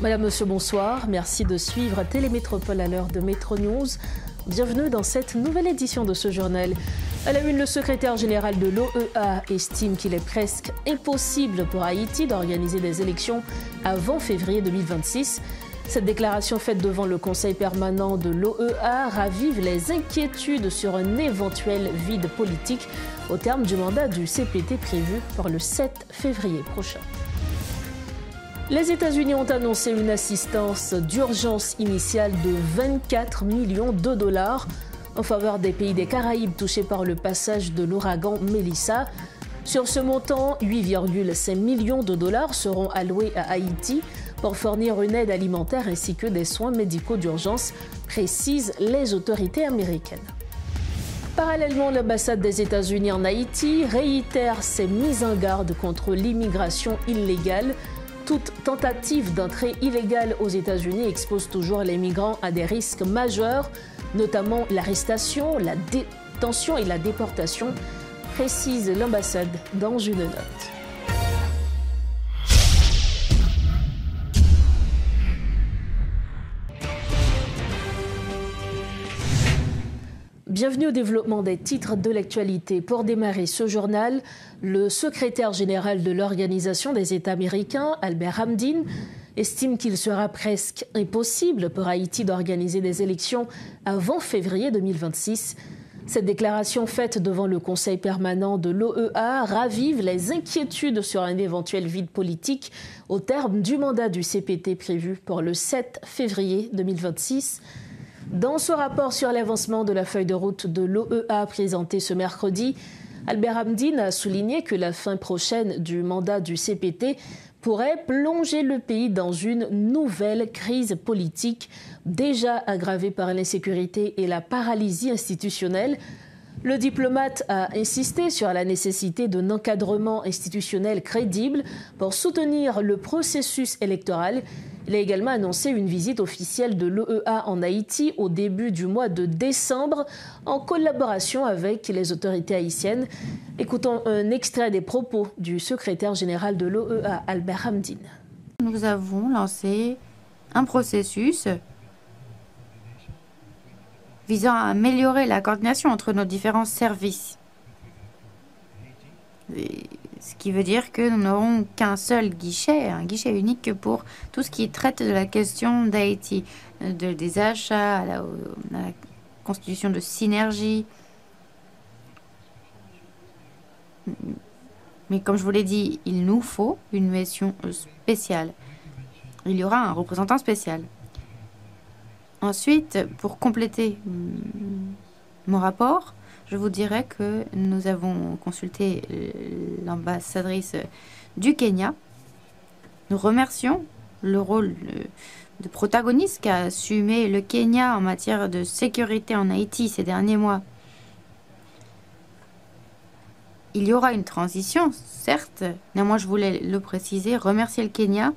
Madame, Monsieur, bonsoir. Merci de suivre Télémétropole à l'heure de Métro News. Bienvenue dans cette nouvelle édition de ce journal. À la une, le secrétaire général de l'OEA estime qu'il est presque impossible pour Haïti d'organiser des élections avant février 2026. Cette déclaration faite devant le Conseil permanent de l'OEA ravive les inquiétudes sur un éventuel vide politique au terme du mandat du CPT prévu pour le 7 février prochain. Les États-Unis ont annoncé une assistance d'urgence initiale de 24 millions de dollars en faveur des pays des Caraïbes touchés par le passage de l'ouragan Melissa. Sur ce montant, 8,5 millions de dollars seront alloués à Haïti pour fournir une aide alimentaire ainsi que des soins médicaux d'urgence, précisent les autorités américaines. Parallèlement, l'ambassade des États-Unis en Haïti réitère ses mises en garde contre l'immigration illégale. Toute tentative d'entrée illégale aux États-Unis expose toujours les migrants à des risques majeurs, notamment l'arrestation, la détention et la déportation, précise l'ambassade dans une note. Bienvenue au développement des titres de l'actualité. Pour démarrer ce journal, le secrétaire général de l'Organisation des États américains, Albert Hamdin, estime qu'il sera presque impossible pour Haïti d'organiser des élections avant février 2026. Cette déclaration faite devant le Conseil permanent de l'OEA ravive les inquiétudes sur un éventuel vide politique au terme du mandat du CPT prévu pour le 7 février 2026. Dans ce rapport sur l'avancement de la feuille de route de l'OEA présentée ce mercredi, Albert Hamdin a souligné que la fin prochaine du mandat du CPT pourrait plonger le pays dans une nouvelle crise politique déjà aggravée par l'insécurité et la paralysie institutionnelle. Le diplomate a insisté sur la nécessité d'un encadrement institutionnel crédible pour soutenir le processus électoral. Il a également annoncé une visite officielle de l'OEA en Haïti au début du mois de décembre en collaboration avec les autorités haïtiennes. Écoutons un extrait des propos du secrétaire général de l'OEA, Albert Hamdin. Nous avons lancé un processus visant à améliorer la coordination entre nos différents services. Ce qui veut dire que nous n'aurons qu'un seul guichet, un guichet unique pour tout ce qui traite de la question d'Haïti, des achats, à la constitution de synergie. Mais comme je vous l'ai dit, il nous faut une mission spéciale. Il y aura un représentant spécial. Ensuite, pour compléter mon rapport, je vous dirais que nous avons consulté l'ambassadrice du Kenya. Nous remercions le rôle de protagoniste qu'a assumé le Kenya en matière de sécurité en Haïti ces derniers mois. Il y aura une transition, certes. Néanmoins, je voulais le préciser, remercier le Kenya,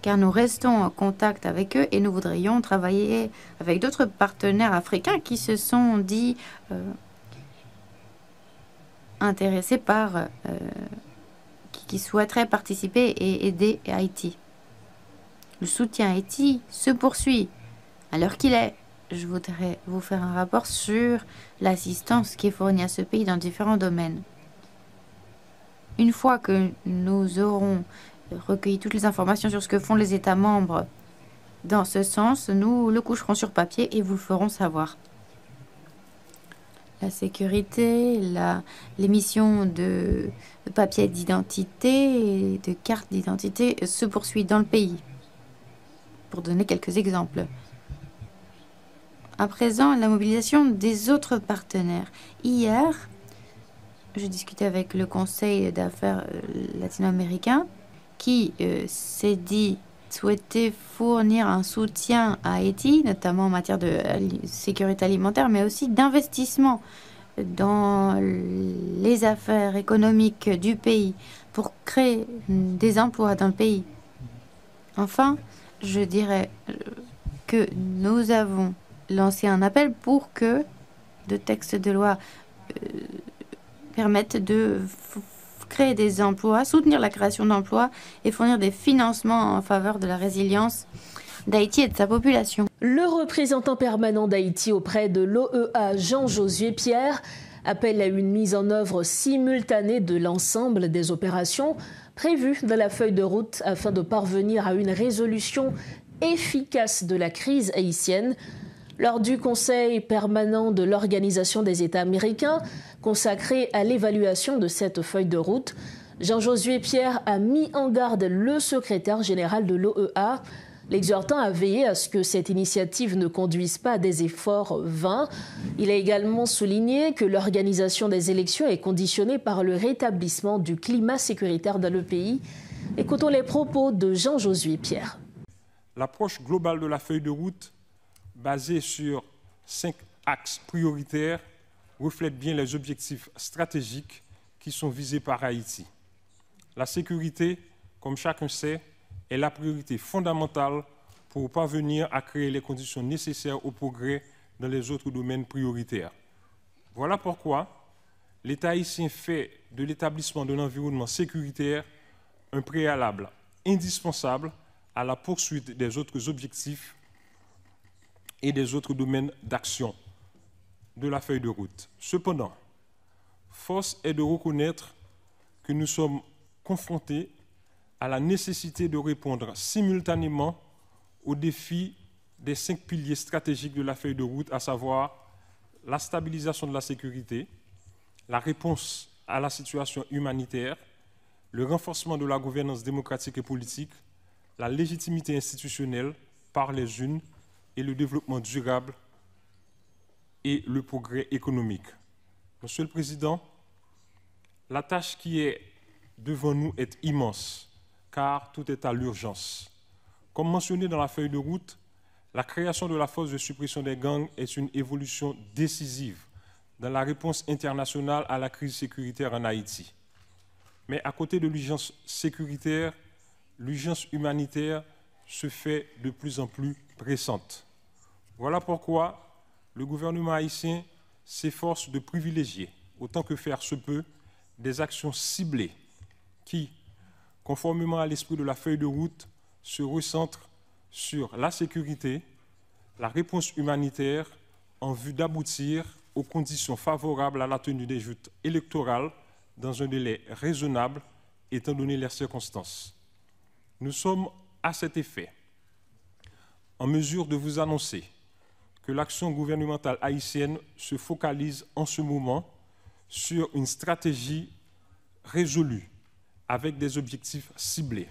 car nous restons en contact avec eux et nous voudrions travailler avec d'autres partenaires africains qui se sont dit intéressés par, qui souhaiteraient participer et aider Haïti. Le soutien à Haïti se poursuit à l'heure qu'il est. Je voudrais vous faire un rapport sur l'assistance qui est fournie à ce pays dans différents domaines. Une fois que nous aurons recueilli toutes les informations sur ce que font les États membres dans ce sens, nous le coucherons sur papier et vous le ferons savoir. La sécurité, l'émission de papiers d'identité et de cartes d'identité se poursuit dans le pays. Pour donner quelques exemples. À présent, la mobilisation des autres partenaires. Hier, je discutais avec le Conseil d'affaires latino-américain qui s'est dit souhaiter fournir un soutien à Haïti, notamment en matière de sécurité alimentaire, mais aussi d'investissement dans les affaires économiques du pays pour créer des emplois dans le pays. Enfin, je dirais que nous avons lancé un appel pour que de textes de loi permettent de créer des emplois, soutenir la création d'emplois et fournir des financements en faveur de la résilience d'Haïti et de sa population. Le représentant permanent d'Haïti auprès de l'OEA, Jean-Josué Pierre, appelle à une mise en œuvre simultanée de l'ensemble des opérations prévues dans la feuille de route afin de parvenir à une résolution efficace de la crise haïtienne. Lors du Conseil permanent de l'Organisation des États américains, consacré à l'évaluation de cette feuille de route, Jean-Josué Pierre a mis en garde le secrétaire général de l'OEA, l'exhortant à veiller à ce que cette initiative ne conduise pas à des efforts vains. Il a également souligné que l'organisation des élections est conditionnée par le rétablissement du climat sécuritaire dans le pays. Écoutons les propos de Jean-Josué Pierre. L'approche globale de la feuille de route, basée sur 5 axes prioritaires, reflète bien les objectifs stratégiques qui sont visés par Haïti. La sécurité, comme chacun sait, est la priorité fondamentale pour parvenir à créer les conditions nécessaires au progrès dans les autres domaines prioritaires. Voilà pourquoi l'État haïtien fait de l'établissement d'un environnement sécuritaire un préalable indispensable à la poursuite des autres objectifs et des autres domaines d'action de la feuille de route. Cependant, force est de reconnaître que nous sommes confrontés à la nécessité de répondre simultanément aux défis des 5 piliers stratégiques de la feuille de route, à savoir la stabilisation de la sécurité, la réponse à la situation humanitaire, le renforcement de la gouvernance démocratique et politique, la légitimité institutionnelle par les unes et le développement durable et le progrès économique. Monsieur le Président, la tâche qui est devant nous est immense, car tout est à l'urgence. Comme mentionné dans la feuille de route, la création de la force de suppression des gangs est une évolution décisive dans la réponse internationale à la crise sécuritaire en Haïti. Mais à côté de l'urgence sécuritaire, l'urgence humanitaire se fait de plus en plus pressante. Voilà pourquoi le gouvernement haïtien s'efforce de privilégier, autant que faire se peut, des actions ciblées qui, conformément à l'esprit de la feuille de route, se recentrent sur la sécurité, la réponse humanitaire, en vue d'aboutir aux conditions favorables à la tenue des joutes électorales dans un délai raisonnable, étant donné les circonstances. Nous sommes, à cet effet, en mesure de vous annoncer que l'action gouvernementale haïtienne se focalise en ce moment sur une stratégie résolue, avec des objectifs ciblés.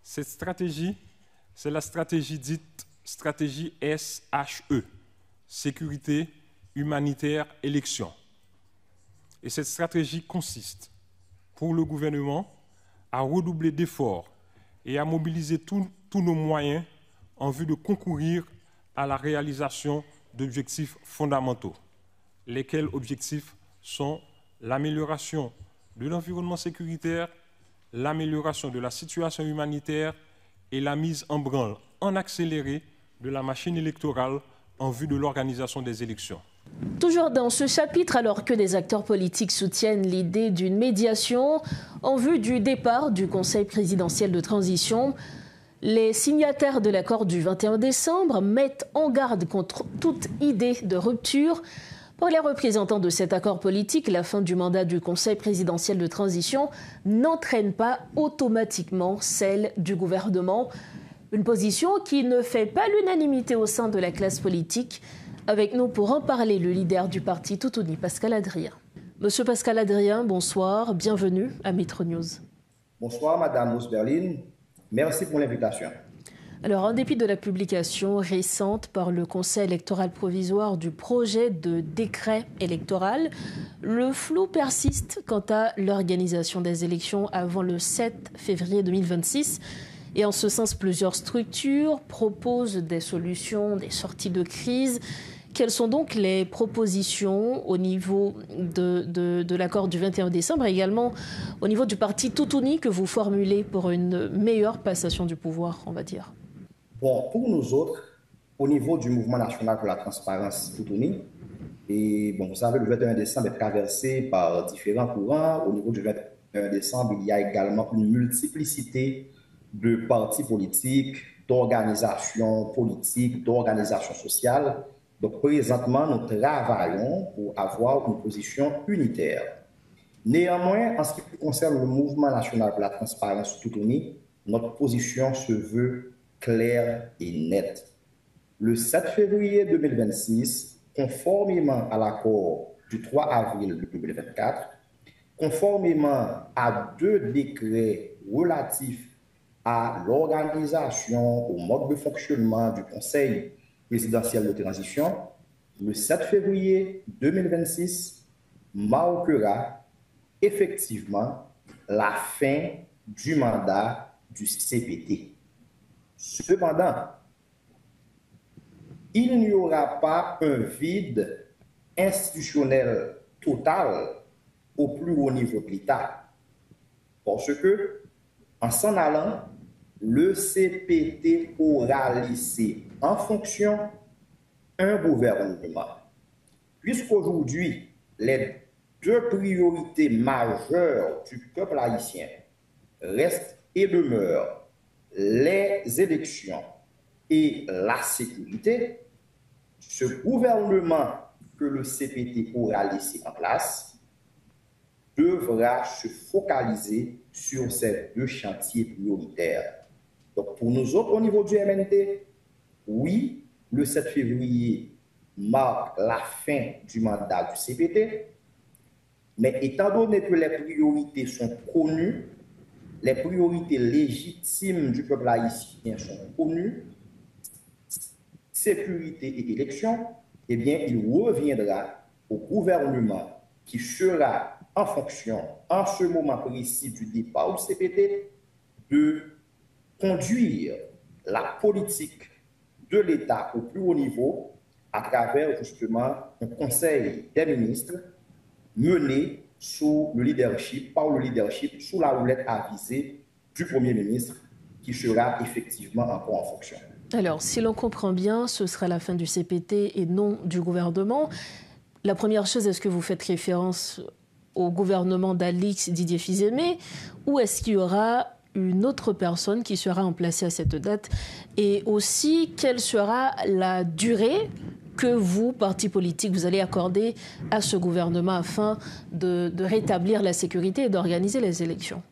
Cette stratégie, c'est la stratégie dite stratégie SHE, sécurité, humanitaire, élection. Et cette stratégie consiste, pour le gouvernement, à redoubler d'efforts et à mobiliser tous nos moyens en vue de concourir à la réalisation d'objectifs fondamentaux, lesquels objectifs sont l'amélioration de l'environnement sécuritaire, l'amélioration de la situation humanitaire et la mise en branle en accéléré de la machine électorale en vue de l'organisation des élections. Toujours dans ce chapitre, alors que des acteurs politiques soutiennent l'idée d'une médiation en vue du départ du Conseil présidentiel de transition, les signataires de l'accord du 21 décembre mettent en garde contre toute idée de rupture. Pour les représentants de cet accord politique, la fin du mandat du Conseil présidentiel de transition n'entraîne pas automatiquement celle du gouvernement. Une position qui ne fait pas l'unanimité au sein de la classe politique. Avec nous pour en parler, le leader du parti Toutouni, Pascal Adrien. Monsieur Pascal Adrien, bonsoir, bienvenue à Metro News. Bonsoir, Madame Mousberline. Merci pour l'invitation. Alors, en dépit de la publication récente par le Conseil électoral provisoire du projet de décret électoral, le flou persiste quant à l'organisation des élections avant le 7 février 2026. Et en ce sens, plusieurs structures proposent des solutions, des sorties de crise. Quelles sont donc les propositions au niveau de l'accord du 21 décembre et également au niveau du parti Toutouni que vous formulez pour une meilleure passation du pouvoir, on va dire? Bon, pour nous autres, au niveau du Mouvement national pour la transparence Toutouni, et bon, vous savez, le 21 décembre est traversé par différents courants. Au niveau du 21 décembre, il y a également une multiplicité de partis politiques, d'organisations politiques, d'organisations sociales. Donc, présentement, nous travaillons pour avoir une position unitaire. Néanmoins, en ce qui concerne le mouvement national pour la transparence tout uni, notre position se veut claire et nette. Le 7 février 2026, conformément à l'accord du 3 avril 2024, conformément à 2 décrets relatifs à l'organisation, au mode de fonctionnement du Conseil présidentiel de transition, le 7 février 2026 marquera effectivement la fin du mandat du CPT. Cependant, il n'y aura pas un vide institutionnel total au plus haut niveau de l'État. Parce que, en s'en allant, le CPT aura laissé en fonction un gouvernement. Puisqu'aujourd'hui, les 2 priorités majeures du peuple haïtien restent et demeurent les élections et la sécurité, ce gouvernement que le CPT aura laissé en place devra se focaliser sur ces 2 chantiers prioritaires. Donc, pour nous autres, au niveau du MNT, oui, le 7 février marque la fin du mandat du CPT, mais étant donné que les priorités sont connues, les priorités légitimes du peuple haïtien sont connues, sécurité et élection, eh bien, il reviendra au gouvernement qui sera en fonction, en ce moment précis du départ du CPT, de conduire la politique de l'État au plus haut niveau à travers justement un conseil des ministres mené sous le leadership, par le leadership, sous la houlette avisée du Premier ministre qui sera effectivement encore en fonction. Alors, si l'on comprend bien, ce sera la fin du CPT et non du gouvernement. La première chose, est-ce que vous faites référence au gouvernement d'Alix Didier Fils-Aimé ou est-ce qu'il y aura une autre personne qui sera remplacée à cette date? Et aussi, quelle sera la durée que vous, parti politique, vous allez accorder à ce gouvernement afin de rétablir la sécurité et d'organiser les élections?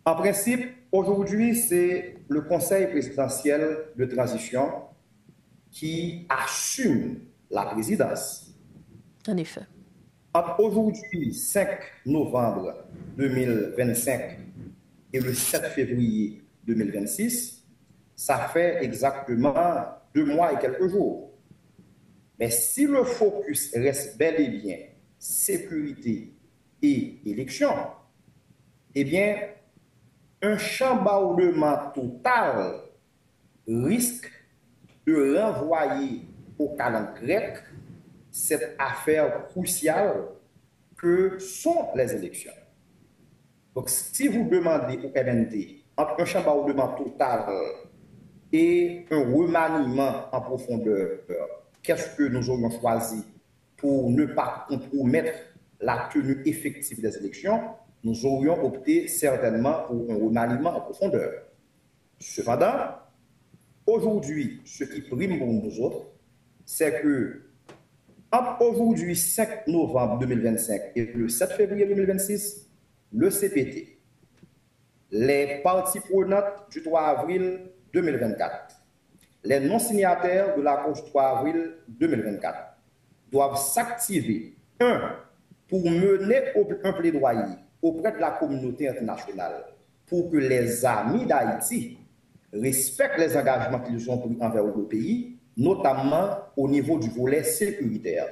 En principe, aujourd'hui, c'est le Conseil présidentiel de transition qui assume la présidence. En effet. Entre aujourd'hui, 5 novembre 2025 et le 7 février 2026, ça fait exactement 2 mois et quelques jours. Mais si le focus reste bel et bien sécurité et élection, eh bien, un chambardement total risque de renvoyer au calendrier grec cette affaire cruciale que sont les élections. Donc, si vous demandez au MNT entre un chambardement total et un remaniement en profondeur, qu'est-ce que nous aurions choisi pour ne pas compromettre la tenue effective des élections? Nous aurions opté certainement pour un remaniement en profondeur. Cependant, aujourd'hui, ce qui prime pour nous autres, c'est que entre aujourd'hui, 5 novembre 2025 et le 7 février 2026, le CPT, les parties prenantes du 3 avril 2024, les non-signataires de l'accord du 3 avril 2024 doivent s'activer, pour mener un plaidoyer auprès de la communauté internationale pour que les amis d'Haïti respectent les engagements qu'ils ont pris envers le pays, notamment au niveau du volet sécuritaire.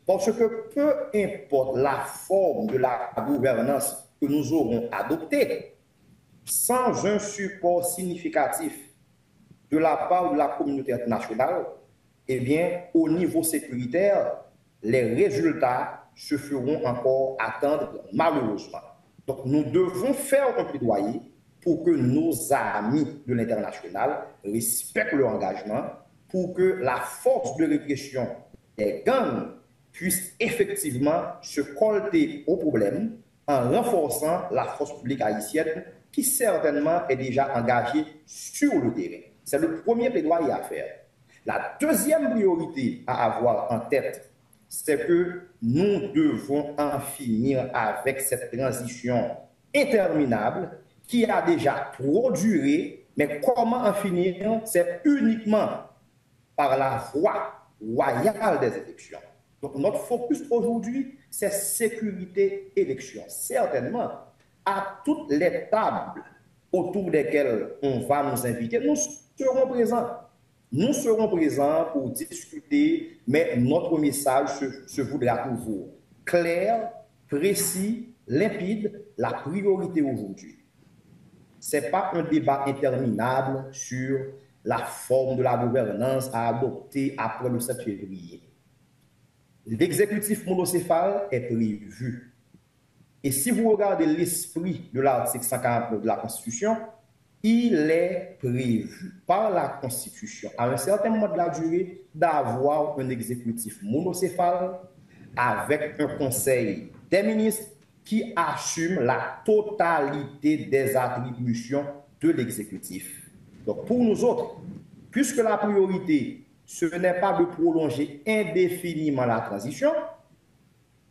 Parce que peu importe la forme de la gouvernance que nous aurons adoptée, sans un support significatif de la part de la communauté internationale, eh bien, au niveau sécuritaire, les résultats se feront encore attendre malheureusement. Donc, nous devons faire un plaidoyer pour que nos amis de l'international respectent leur engagement, pour que la force de répression des gangs puisse effectivement se coller au problème en renforçant la force publique haïtienne qui certainement est déjà engagée sur le terrain. C'est le premier plaidoyer à faire. La deuxième priorité à avoir en tête, c'est que nous devons en finir avec cette transition interminable qui a déjà trop duré, mais comment en finir? C'est uniquement par la voie royale des élections. Donc notre focus aujourd'hui, c'est sécurité élection. Certainement, à toutes les tables autour desquelles on va nous inviter, nous serons présents. Nous serons présents pour discuter, mais notre message se voudra toujours clair, précis, limpide. La priorité aujourd'hui, ce n'est pas un débat interminable sur la forme de la gouvernance à adopter après le 7 février. L'exécutif monocéphale est prévu. Et si vous regardez l'esprit de l'article 149 de la Constitution, il est prévu par la Constitution, à un certain moment de la durée, d'avoir un exécutif monocéphale avec un conseil des ministres qui assume la totalité des attributions de l'exécutif. Donc pour nous autres, puisque la priorité, ce n'est pas de prolonger indéfiniment la transition,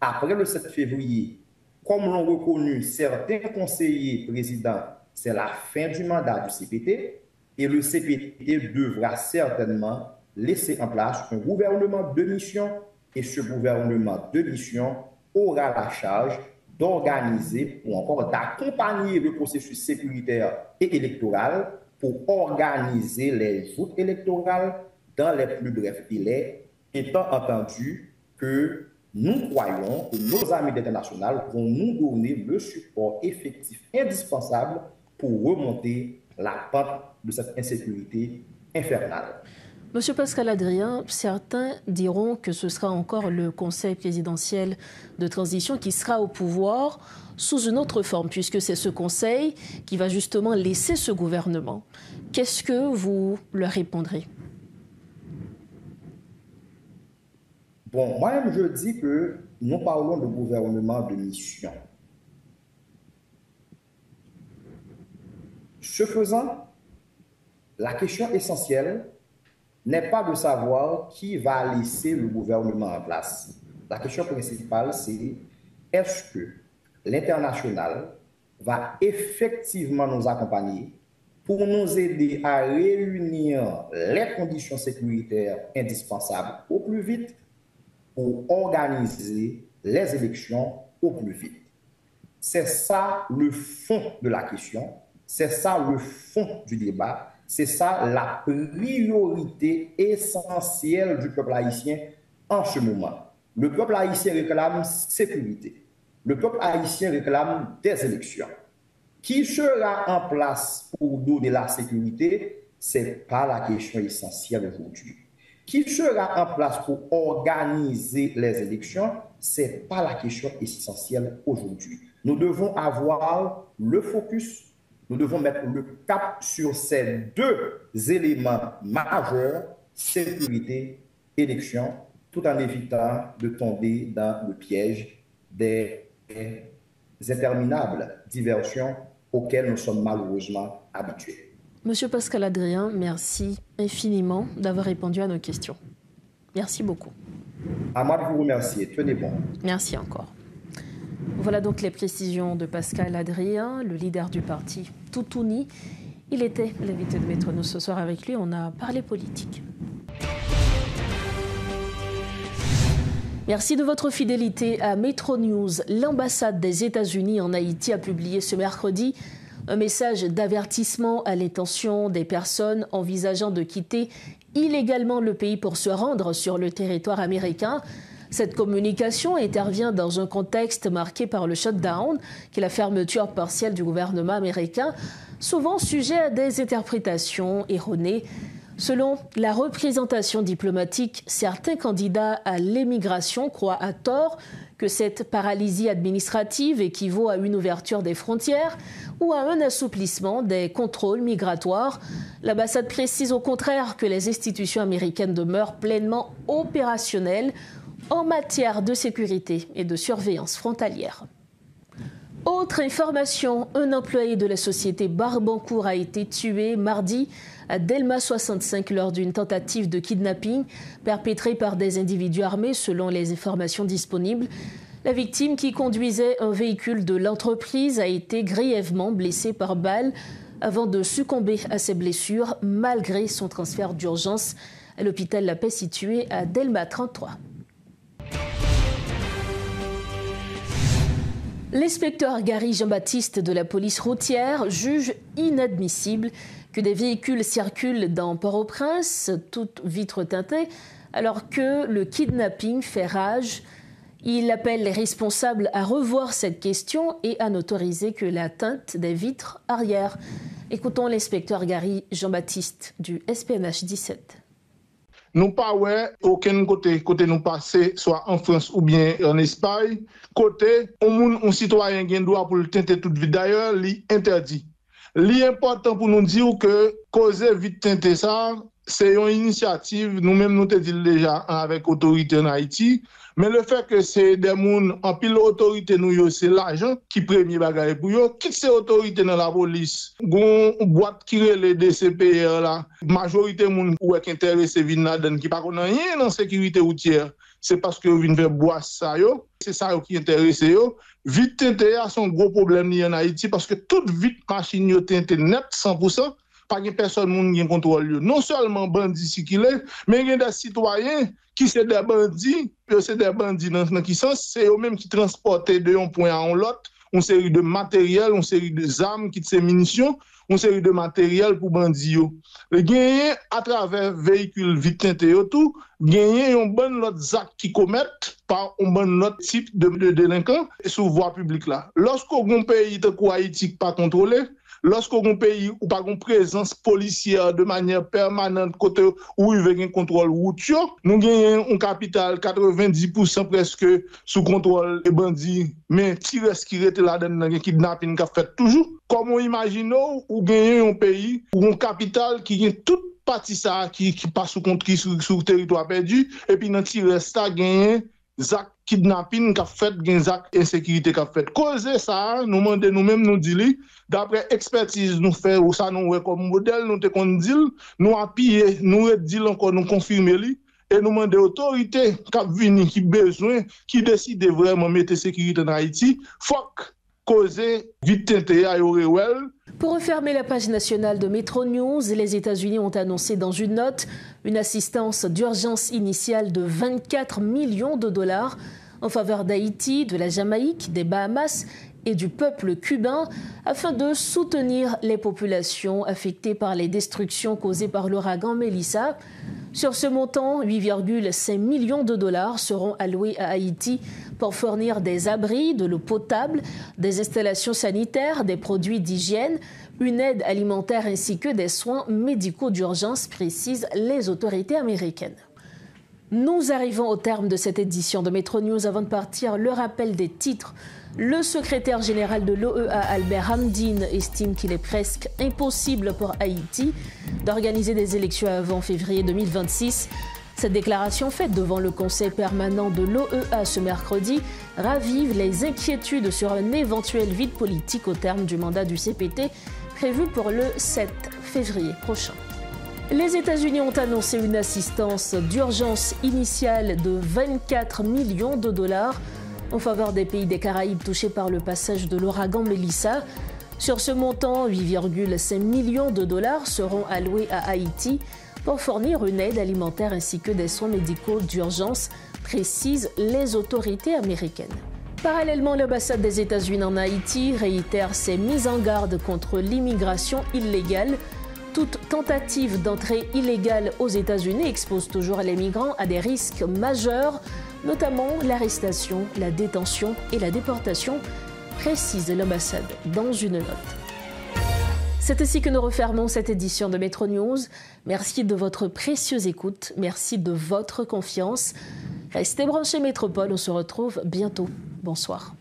après le 7 février, comme l'ont reconnu certains conseillers présidents, c'est la fin du mandat du CPT et le CPT devra certainement laisser en place un gouvernement de mission et ce gouvernement de mission aura la charge d'organiser ou encore d'accompagner le processus sécuritaire et électoral pour organiser les joutes électorales dans les plus brefs délais, étant entendu que nous croyons que nos amis internationaux vont nous donner le support effectif indispensable pour remonter la pente de cette insécurité infernale. Monsieur Pascal Adrien, certains diront que ce sera encore le Conseil présidentiel de transition qui sera au pouvoir sous une autre forme, puisque c'est ce Conseil qui va justement laisser ce gouvernement. Qu'est-ce que vous leur répondrez? Bon, moi-même, je dis que nous parlons de gouvernement de mission. Ce faisant, la question essentielle n'est pas de savoir qui va laisser le gouvernement en place. La question principale, c'est est-ce que l'international va effectivement nous accompagner pour nous aider à réunir les conditions sécuritaires indispensables au plus vite pour organiser les élections au plus vite. C'est ça le fond de la question, c'est ça le fond du débat, c'est ça la priorité essentielle du peuple haïtien en ce moment. Le peuple haïtien réclame sécurité, le peuple haïtien réclame des élections. Qui sera en place pour donner la sécurité, ce n'est pas la question essentielle aujourd'hui. Qui sera en place pour organiser les élections, ce n'est pas la question essentielle aujourd'hui. Nous devons avoir le focus, nous devons mettre le cap sur ces deux éléments majeurs, sécurité, élection, tout en évitant de tomber dans le piège des interminables diversions auxquelles nous sommes malheureusement habitués. Monsieur Pascal Adrien, merci infiniment d'avoir répondu à nos questions. Merci beaucoup. À moi de vous remercier. Tenez bon. Merci encore. Voilà donc les précisions de Pascal Adrien, le leader du parti Tout Uni. Il était l'invité de Métronews ce soir. Avec lui, on a parlé politique. Merci de votre fidélité à Métronews. L'ambassade des États-Unis en Haïti a publié ce mercredi un message d'avertissement à l'intention des personnes envisageant de quitter illégalement le pays pour se rendre sur le territoire américain. Cette communication intervient dans un contexte marqué par le shutdown, qui est la fermeture partielle du gouvernement américain, souvent sujet à des interprétations erronées. Selon la représentation diplomatique, certains candidats à l'émigration croient à tort que cette paralysie administrative équivaut à une ouverture des frontières ou à un assouplissement des contrôles migratoires. L'ambassade précise au contraire que les institutions américaines demeurent pleinement opérationnelles en matière de sécurité et de surveillance frontalière. Autre information, un employé de la société Barbancourt a été tué mardi à Delma 65 lors d'une tentative de kidnapping perpétrée par des individus armés selon les informations disponibles. La victime qui conduisait un véhicule de l'entreprise a été grièvement blessée par balle avant de succomber à ses blessures malgré son transfert d'urgence à l'hôpital La Paix situé à Delma 33. L'inspecteur Gary Jean-Baptiste de la police routière juge inadmissible que des véhicules circulent dans Port-au-Prince, toutes vitres teintées, alors que le kidnapping fait rage. Il appelle les responsables à revoir cette question et à n'autoriser que la teinte des vitres arrière. Écoutons l'inspecteur Gary Jean-Baptiste du SPNH 17. Nous pas ouais aucun côté nous passer soit en France ou bien en Espagne côté un citoyen qui a droit pour le teinter toute vie d'ailleurs li interdit. Li important pour nous dire que causer vite teinter ça c'est une initiative nous-mêmes nous te dit déjà avec autorité en Haïti. Mais le fait que c'est des gens en pile autorité nous c'est l'argent qui premier bagaille pour yo qui c'est autorité dans la police gon boîte qui relè DCPR là majorité moun ou est intéressé vinn là-dedans qui pas connait rien dans sécurité routière c'est parce que vinn faire boire ça yo c'est ça qui intéresse yo vite teinté a son gros problème en Haïti parce que toute vite machine yo teinté net 100%. Pas de personne qui contrôle. Non seulement bandits circulent, mais il y a des citoyens qui sont des bandits, c'est des bandits dans quel sens, c'est eux-mêmes qui transportent de un point à un autre, une série de matériel, une série de armes, qui sont munitions, une série de matériel pour bandits. Gagner à travers véhicules vite teintés tout, gagner un bon lot actes qui commettent par un bon autre type de délinquants sur voie publique là. Lorsqu'un pays de Haïti pas contrôlé, lorsqu'on pays ou pas une présence policière de manière permanente côté où il veut un contrôle routier, nous gagnons un capital 90% presque sous contrôle des bandits, mais si reste qui reste là dans le kidnapping qu'a fait toujours. Comment imaginons ou gagnons un pays ou un capital qui a toute partie ça qui passe sous contrôle sur le territoire perdu et puis dans le reste ça gagne Zak kidnapping qu'a fait, Zak insécurité qu'a fait. Causer ça, nous demandons nous-mêmes, nous disons, d'après expertise nous fait ou ça nous comme modèle, nous te qu'on dit, nous appuyer, nous dire encore, nous confirmer et nous demander autorité qui vient, qui besoin, qui décide vraiment mettre sécurité en Haïti, faut causer vite teinté à Yorewell. Pour refermer la page nationale de Metro News, les États-Unis ont annoncé dans une note une assistance d'urgence initiale de 24 millions de dollars en faveur d'Haïti, de la Jamaïque, des Bahamas et du peuple cubain afin de soutenir les populations affectées par les destructions causées par l'ouragan Melissa. Sur ce montant, 8,5 millions de dollars seront alloués à Haïti pour fournir des abris, de l'eau potable, des installations sanitaires, des produits d'hygiène, une aide alimentaire ainsi que des soins médicaux d'urgence, précisent les autorités américaines. Nous arrivons au terme de cette édition de Metro News. Avant de partir, le rappel des titres. Le secrétaire général de l'OEA, Albert Hamdine, estime qu'il est presque impossible pour Haïti d'organiser des élections avant février 2026. Cette déclaration faite devant le Conseil permanent de l'OEA ce mercredi ravive les inquiétudes sur un éventuel vide politique au terme du mandat du CPT prévu pour le 7 février prochain. Les États-Unis ont annoncé une assistance d'urgence initiale de 24 millions de dollars en faveur des pays des Caraïbes touchés par le passage de l'ouragan Melissa. Sur ce montant, 8,5 millions de dollars seront alloués à Haïti pour fournir une aide alimentaire ainsi que des soins médicaux d'urgence, précisent les autorités américaines. Parallèlement, l'ambassade des États-Unis en Haïti réitère ses mises en garde contre l'immigration illégale. Toute tentative d'entrée illégale aux États-Unis expose toujours les migrants à des risques majeurs, notamment l'arrestation, la détention et la déportation, précise l'ambassade dans une note. C'est ainsi que nous refermons cette édition de Metro News. Merci de votre précieuse écoute, merci de votre confiance. Restez branchés Métropole, on se retrouve bientôt. Bonsoir.